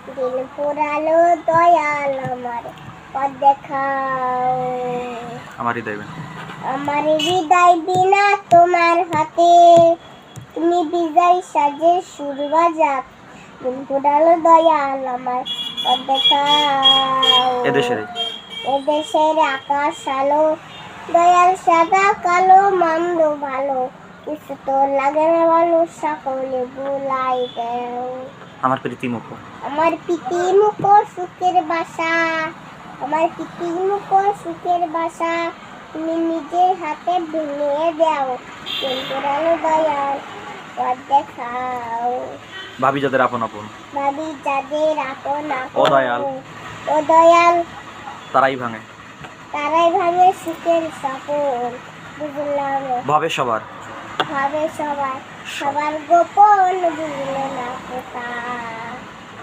দিল পোড়ালো দয়াল আমার পথ দেখাও। আমার হৃদয় বিনা, আমার হৃদয় বিনা তোমার হাতে, তুমি বিজয় সাজে সুর বাজাও। দিল পোড়ালো দয়াল আমার পথ দেখাও। এদেশের আকাশ আলো দয়াল, সাদা কালো মন্দ ভালো, কিছু তো লাগে না ভালো, সকলে ভুলাই দেও। আমার প্রীতি মুখ, আমার প্রীতি মুখ সুখের বাসা, আমার প্রীতি মুখ সুখের বাসা, তুমি নিজের হাতে ভেঙে দাও। দিল পোড়ালো দয়াল পথ দেখাও। ভাবি যাদের আপন আপন, ভাবি যাদের আপন ও আপন, দয়াল ও দয়াল তারাই ভাঙে, তারাই ভাঙে সুখের সপন। বুঝলাম ভাবে সবার, ভাবে সবার, সবার গোপন বুঝলো না কোথায়।